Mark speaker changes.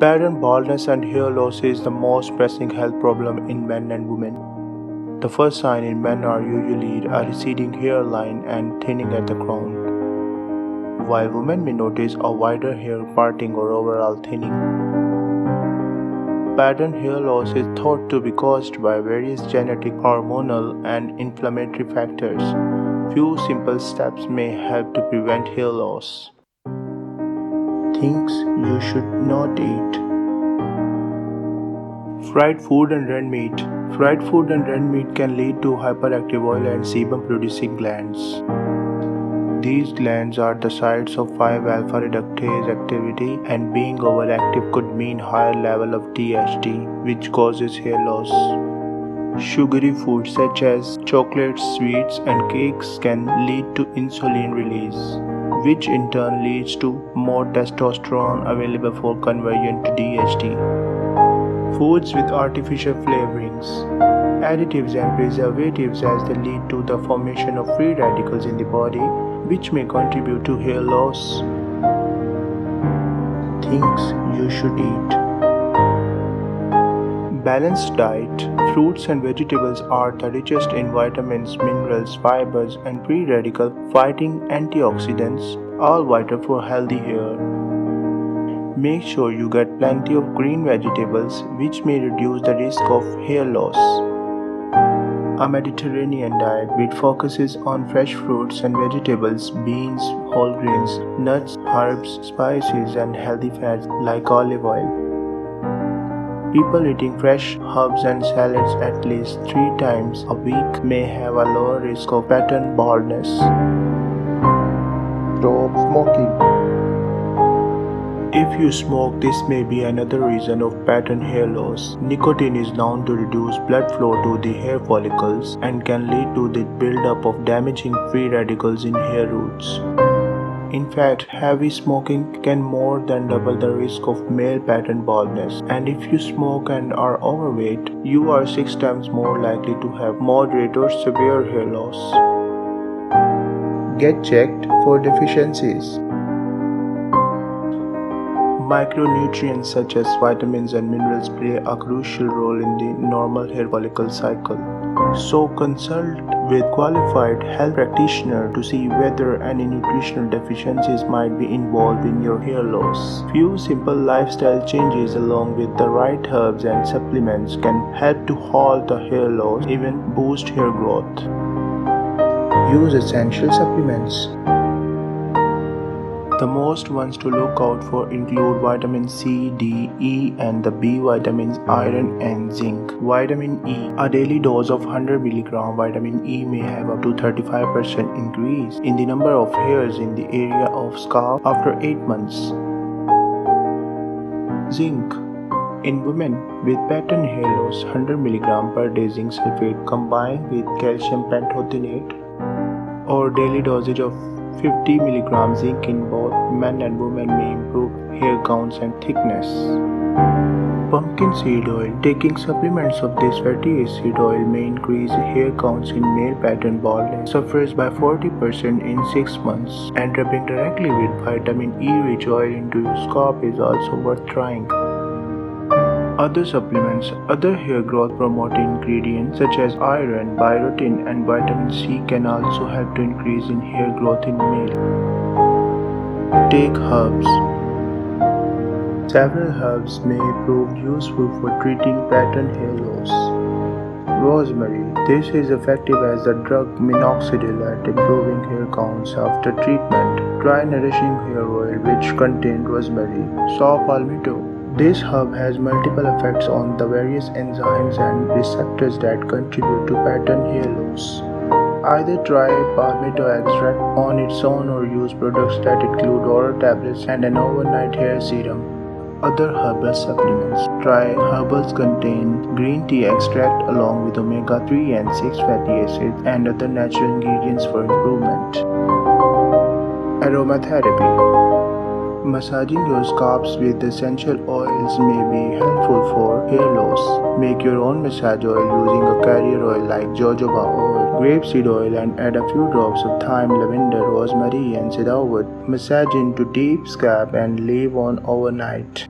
Speaker 1: Pattern baldness and hair loss is the most pressing health problem in men and women. The first sign in men are usually a receding hairline and thinning at the crown, while women may notice a wider hair parting or overall thinning. Pattern hair loss is thought to be caused by various genetic, hormonal, and inflammatory factors. Few simple steps may help to prevent hair loss. Things you should not eat. Fried food and red meat. Fried food and red meat can lead to hyperactive oil and sebum producing glands. These glands are the sites of 5-alpha reductase activity, and being overactive could mean higher level of DHT, which causes hair loss. Sugary foods such as chocolates, sweets, and cakes can lead to insulin release, which in turn leads to more testosterone available for conversion to DHT. Foods with artificial flavorings, additives, and preservatives as they lead to the formation of free radicals in the body, which may contribute to hair loss. Things you should eat. Balanced diet. Fruits and vegetables are the richest in vitamins, minerals, fibers, and free radical fighting antioxidants, all vital for healthy hair. Make sure you get plenty of green vegetables, which may reduce the risk of hair loss. A Mediterranean diet which focuses on fresh fruits and vegetables, beans, whole grains, nuts, herbs, spices, and healthy fats like olive oil. People eating fresh herbs and salads at least 3 times a week may have a lower risk of pattern baldness. Stop smoking. If you smoke, this may be another reason of pattern hair loss. Nicotine is known to reduce blood flow to the hair follicles and can lead to the buildup of damaging free radicals in hair roots. In fact, heavy smoking can more than double the risk of male pattern baldness, and if you smoke and are overweight, you are 6 times more likely to have moderate or severe hair loss. Get checked for deficiencies. Micronutrients such as vitamins and minerals play a crucial role in the normal hair follicle cycle. So consult with qualified health practitioner to see whether any nutritional deficiencies might be involved in your hair loss. Few simple lifestyle changes along with the right herbs and supplements can help to halt the hair loss, even boost hair growth. Use essential supplements. The most ones to look out for include vitamin C, D, E, and the B vitamins iron and zinc. Vitamin E. A daily dose of 100 mg vitamin E may have up to 35% increase in the number of hairs in the area of scalp after 8 months. Zinc. In women with pattern hair loss, 100 mg per day zinc sulfate combined with calcium pantothenate or daily dosage of 50 mg zinc in both men and women may improve hair counts and thickness. Pumpkin seed oil. Taking supplements of this fatty acid oil may increase hair counts in male pattern baldness suffers by 40% in 6 months, and rubbing directly with vitamin E rich oil into your scalp is also worth trying. Other supplements. Other hair growth promoting ingredients such as iron, biotin, and vitamin C can also help to increase in hair growth in male. Take herbs. Several herbs may prove useful for treating pattern hair loss. Rosemary. This is effective as a drug minoxidil at improving hair counts after treatment. Try nourishing hair oil which contain rosemary. Saw palmetto. This herb has multiple effects on the various enzymes and receptors that contribute to pattern hair loss. Either try palmetto extract on its own or use products that include oral tablets and an overnight hair serum. Other herbal supplements. Try herbals contain green tea extract along with omega-3 and 6 fatty acids and other natural ingredients for improvement. Aromatherapy. Massaging your scalps with essential oils may be helpful for hair loss. Make your own massage oil using a carrier oil like jojoba oil, grapeseed oil, and add a few drops of thyme, lavender, rosemary, and cedarwood. Massage into deep scalp and leave on overnight.